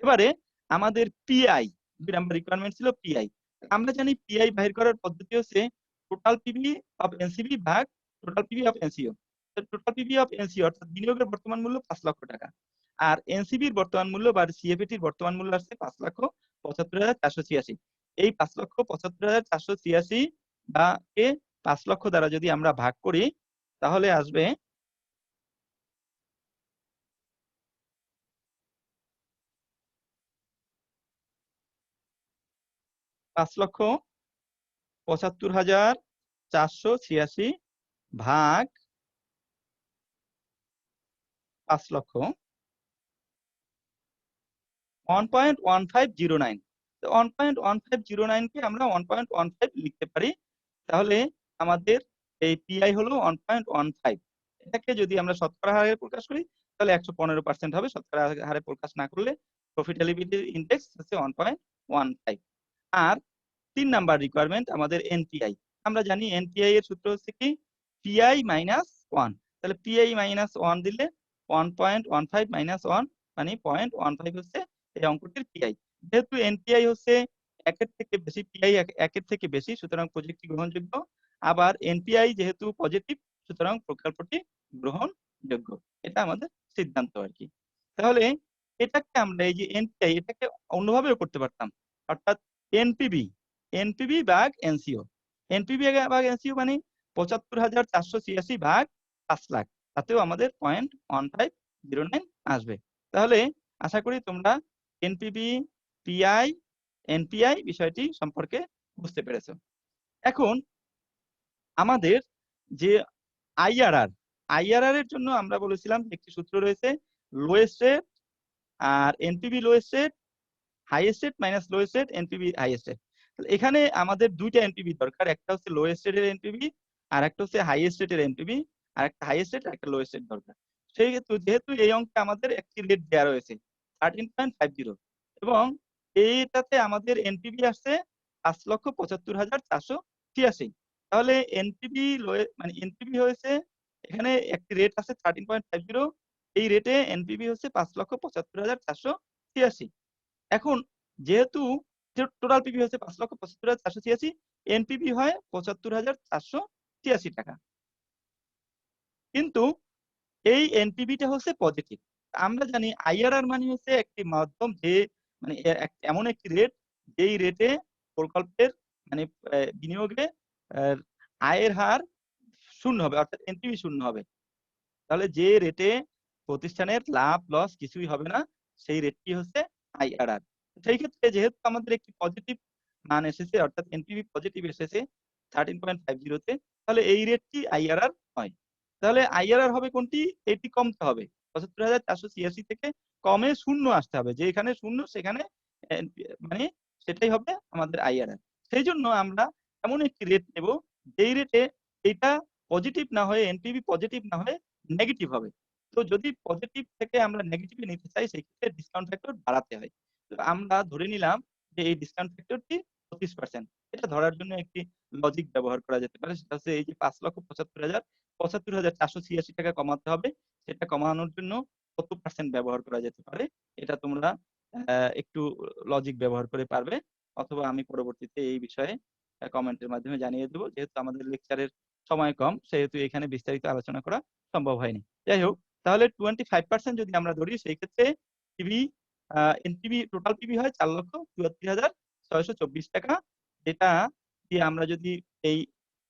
এবারে আমাদের পিআই, 2 নাম্বার রিকোয়ারমেন্ট ছিল পিআই। আমরা জানি পিআই বাহির করার পদ্ধতি হচ্ছে টোটাল পিভি অফ এনসিবি ভাগ total PV of NCO. Total PV of NCO অর্থাৎ বিনিয়োগের বর্তমান মূল্য 5 লক্ষ টাকা আর এনসিবির বর্তমান মূল্য বা সিএফএটির বর্তমান মূল্য আছে 5,75,486। এই 5,75,486 বা কে 5 লক্ষ দ্বারা যদি আমরা ভাগ করি তাহলে আসবে 5,75,486 ভাগ 5 লক্ষ 1.1509। তো 1.1509 কে আমরা 1.15 লিখতে পারি। তাহলে আমাদের এই পিআই হলো 1.15। এটাকে যদি আমরা শতকরা হারে প্রকাশ করি তাহলে 115% হবে। শতকরা হারে প্রকাশ না করলে প্রফিটেবিলিটি ইনডেক্স হচ্ছে 1.15। আর ৩ নাম্বার রিকোয়ারমেন্ট আমাদের এনপিআই। আমরা জানি এনপিআই এর সূত্র হচ্ছে কি পিআই মাইনাস 1। তাহলে পিআই মাইনাস 1 দিলে 1.15 মাইনাস 1 মানে 0.15 হচ্ছে এই অঙ্কটির পিআই। যেহেতু এনপিআই হচ্ছে ১ এর থেকে বেশি, পিআই ১ এর থেকে বেশি, সুতরাং প্রজেক্টটি গ্রহণযোগ্য। আবার এনপিআই যেহেতু পজিটিভ, সুতরাং প্রকল্পটি গ্রহণযোগ্য। এটা আমাদের সিদ্ধান্ত আরকি। তাহলে এটাকে আমরা এই যে এনপিআই এটাকে অন্যভাবেও করতে পারতাম। অর্থাৎ এনপিভি, এনপিভি ভাগ এনসিও। এনপিভি ভাগ এনসিও মানে ৭৫,৪৮৬ ভাগ ৫ লাখ। তাতেও আমাদের 0.1509 আসবে। তাহলে আশা করি তোমরা এনপিভি, পিআই, এনপিআই বিষয়টি সম্পর্কে বুঝতে পেরেছো। এখন আমাদের যে আইআরআর, আইআরআর এর জন্য আমরা বলেছিলাম যে একটি সূত্র রয়েছে লোয়েস্ট রেট আর NPV lowest rate, highest rate minus lowest rate, NPV highest rate. এখানে আমাদের ২টা এনপিভি দরকার। একটা হচ্ছে লোয়েস্ট রেটের এনপিভি আর একটা হচ্ছে হাইয়েস্ট রেটের এনপিভি, আর একটা হাইয়েস্ট রেট আর একটা লোয়েস্ট রেট দরকার। সেহেতু যেহেতু এই অঙ্কে আমাদের একটি রেট দেয়া রয়েছে 13.50 এবং এইটাতে আমাদের এনপিভি আসছে ৫,৭৫,৪৮৮। তাহলে এনপিভি মানে এনপিভি হয়েছে এখানে একটি রেট আছে 13.50, এই রেটে এনপিভি হচ্ছে ৫,৭৫,৪৮৮। এখন যেহেতু টোটাল পিভি হচ্ছে ৫,৭৫,৪৮৬, এনপিভি হয় ৭৫,৪৮৮ টাকা। কিন্তু এই এনপিভিটা হচ্ছে পজিটিভ। আমরা জানি আইআরআর মানে হচ্ছে একটি মাধ্যম যে মানে এমন একটি রেট যেই রেটে প্রকল্পের মানে বিনিয়োগে আয়ের হার শূন্য হবে, অর্থাৎ এনপিভি শূন্য হবে। তাহলে যে রেটে প্রতিষ্ঠানের লাভ লস কিছুই হবে না সেই রেটটি হচ্ছে আইআরআর। সেই ক্ষেত্রে যেহেতু আমাদের একটি পজিটিভ মান এসেছে, অর্থাৎ এনপিভি পজিটিভ এসেছে 13.50 তে, তাহলে এই রেটটি আইআরআর হয়। তাহলে আইআরআর হবে কোনটি? এটি কমতে হবে ৭৫,৪৮৬ থেকে কমে শূন্য আসতে হবে। যেখানে শূন্য সেখানে মানে সেটাই হবে আমাদের আইআরআর। সেই জন্য আমরা এমন একটি রেট নেব যেই রেটে এটা পজিটিভ না হয়ে, এনপিভি পজিটিভ না হয়ে নেগেটিভ হবে। তো যদি পজিটিভ থেকে আমরা নেগেটিভে নিতে চাই সেই ক্ষেত্রে ডিসকাউন্ট ফ্যাক্টর বাড়াতে হয়। তো আমরা ধরে নিলাম যে এই ডিসকাউন্ট ফ্যাক্টরটি 25%। এটা ধরার জন্য একটি লজিক ব্যবহার করা যেতে পারে। সেটা হচ্ছে এই যে ৫,৭৫,৭৫,৪৮৬ টাকা কমাতে হবে। সেটা কমানোর জন্য কত পার্সেন্ট ব্যবহার করা যেতে পারে? এটা তোমরা একটু লজিক ব্যবহার করে পারবে, অথবা আমি পরবর্তীতে এই বিষয়ে কমেন্টের মাধ্যমে জানিয়ে দেব। যেহেতু আমাদের লেকচারের সময় কম সেহেতু এখানে বিস্তারিত আলোচনা করা সম্ভব হয়নি। যাই হোক, তাহলে 25% যদি আমরা ধরি সেই ক্ষেত্রে পিভি এনপিভি টোটাল পিভি হয় ৪,৭৪,৬২৪ টাকা। যেটা দিয়ে আমরা যদি এই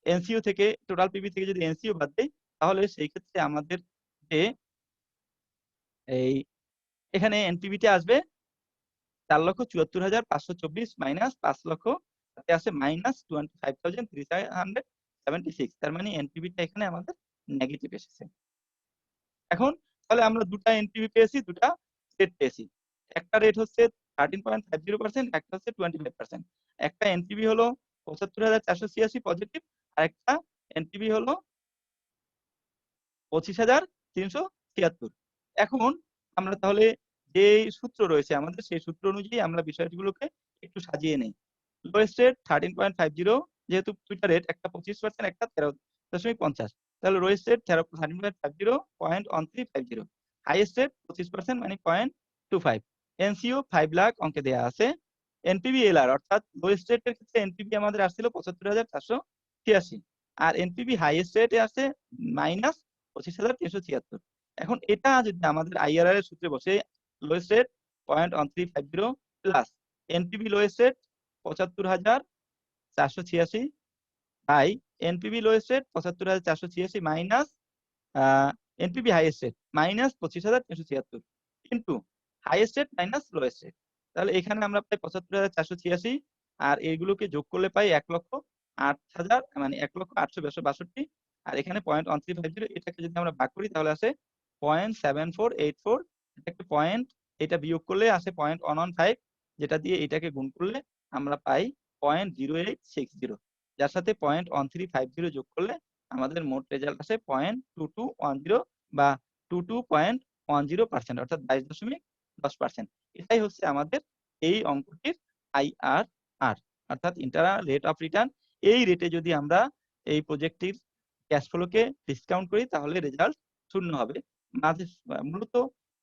এনসিও থেকে টোটাল পিভি থেকে যদি এনসিও বাদ দেই তাহলে সেই ক্ষেত্রে আমাদের যে এই এখানে এনপিভিটা আসবে ৪,৭৪,৫২৪ মাইনাস ৫,০০,০০০, তাতে আছে মাইনাস 25,376। তার মানে এনপিভিটা এখানে আমাদের নেগেটিভ এসেছে। এখন তাহলে আমরা দুটা এনপিভি পেয়েছি, দুটা রেট পেয়েছি। একটা রেট হচ্ছে 13.50%, একটা হচ্ছে 25%। একটা এনপিভি হলো ৭৫,৪৮৬ পজিটিভ, আর একটা এনপিভি হলো ২৫,৩৭৬। এখন আমরা তাহলে যে সূত্র রয়েছে আমাদের সেই সূত্র অনুযায়ী আমরা বিষয়গুলোকে একটু সাজিয়ে নেই। লোয়েস্ট রেট 13.50, যেহেতু দুইটা রেট, একটা 25%, একটা 13.50। তাহলে লোয়েস্ট রেট 13.50, 0.1350। হাইয়েস্ট রেট 25% মানে 0.25। এনসিও 5 লাখ অঙ্কে দেয়া আছে। এনপিভি এলআর অর্থাৎ লোয়েস্ট রেটের ক্ষেত্রে এনপিভি আমাদের আসছিল ৭৫,৪৮৬ আর এনপিভি হাইয়েস্ট রেটে আছে মাইনাস 25,376। এখন এটা যদি আমাদের আইআরআর এর সূত্রে বসে, lowest rate 0.1350 plus NPV lowest rate ৭৫,৪৮৬ বাই এনপিভি লোয়েস্ট রেট ৭৫,৪৮৬ minus NPV highest rate minus 25,376 কিন্তু highest rate minus lowest rate. তাহলে এখানে আমরা পাই ৭৫,৪৮৬ আর এইগুলোকে যোগ করলে পাই ১,০৮,০০০ মানে ১,৮৬২,৬২। আর এখানে 0.1350 এটাকে যদি আমরা ভাগ করি তাহলে আসে 0.7484। এটা একটা পয়েন্ট, এটা বিয়োগ করলে আসে 0.115। যেটা দিয়ে এটাকে গুণ করলে আমরা পাই 0.0860, যার সাথে 0.1350 যোগ করলে আমাদের মোট রেজাল্ট আসে 0.2210 বা 22.10%, অর্থাৎ 22.10%। এটাই হচ্ছে আমাদের এই অঙ্কটির IRR, অর্থাৎ ইন্টারনাল রেট অফ রিটার্ন। এই রেটে যদি আমরা এই প্রজেক্টটির ক্যাশ ফ্লোকে ডিসকাউন্ট করি তাহলে রেজাল্ট 0 হবে। মূলত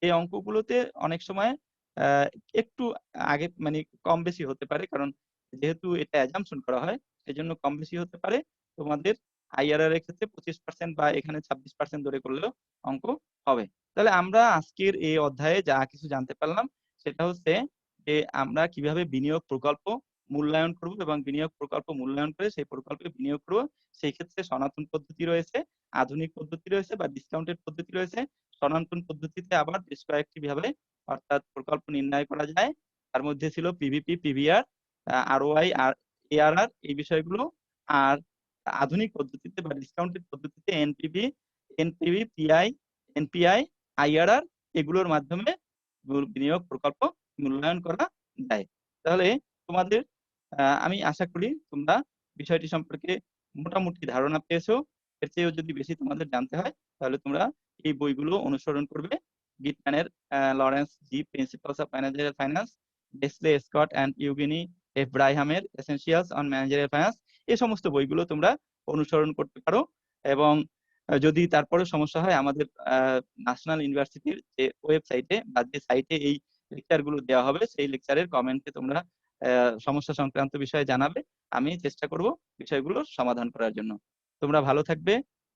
এই অঙ্কগুলোতে অনেক সময় একটু আগে মানে কম বেশি হতে পারে, কারণ যেহেতু এটা অ্যাজাম্পশন করা হয় সেজন্য কম বেশি হতে পারে। তোমাদের IRR এর ক্ষেত্রে 25% বা এখানে 26% ধরে করলেও অঙ্ক হবে। তাহলে আমরা আজকের এই অধ্যায়ে যা কিছু জানতে পারলাম সেটা হচ্ছে যে আমরা কিভাবে বিনিয়োগ প্রকল্প মূল্যায়ন করব এবং বিনিয়োগ প্রকল্প মূল্যায়ন করে সেই প্রকল্পে বিনিয়োগ করব। সেই ক্ষেত্রে সনাতন পদ্ধতি রয়েছে, আধুনিক পদ্ধতি রয়েছে বা ডিসকাউন্টেড পদ্ধতি রয়েছে। সনাতন পদ্ধতিতে আবার বেশ কয়েকটি ভাবে অর্থাৎ প্রকল্প নির্ণয় করা যায়। তার মধ্যে ছিল পিভিপি, পিভিআর, ROI আর ARR এই বিষয়গুলো। আর আধুনিক পদ্ধতিতে বা ডিসকাউন্টেড পদ্ধতিতে এনপিভি, এনপিআই, IRR এগুলোর মাধ্যমে বিনিয়োগ প্রকল্প মূল্যায়ন করা যায়। তাহলে তোমাদের আমি আশা করি তোমরা বিষয়টি সম্পর্কে মোটামুটি ধারণা পেয়েছো। এর চেয়েও যদি বেশি তোমাদের জানতে হয় তাহলে তোমরা এই বইগুলো অনুসরণ করবে। গিটম্যানের Lawrence J principles of managerial finance, Besley Scott and Eugene F ব্রাইহামের এসেনশিয়ালস অন ম্যানেজারিয়াল ফাইন্যান্স, এই সমস্ত বইগুলো তোমরা অনুসরণ করতে পারো। এবং যদি তারপরে সমস্যা হয় আমাদের ন্যাশনাল ইউনিভার্সিটির যে ওয়েবসাইটে বা যে সাইটে এই লেকচারগুলো দেওয়া হবে সেই লেকচারের কমেন্টে তোমরা সমস্যা সংক্রান্ত বিষয়ে জানাবে। আমি চেষ্টা করব বিষয়গুলো সমাধান করার জন্য। তোমরা ভালো থাকবে,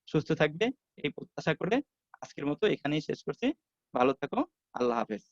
সুস্থ থাকবে এই প্রত্যাশা করে আজকের মতো এখানেই শেষ করছি। ভালো থাকো। আল্লাহ হাফেজ।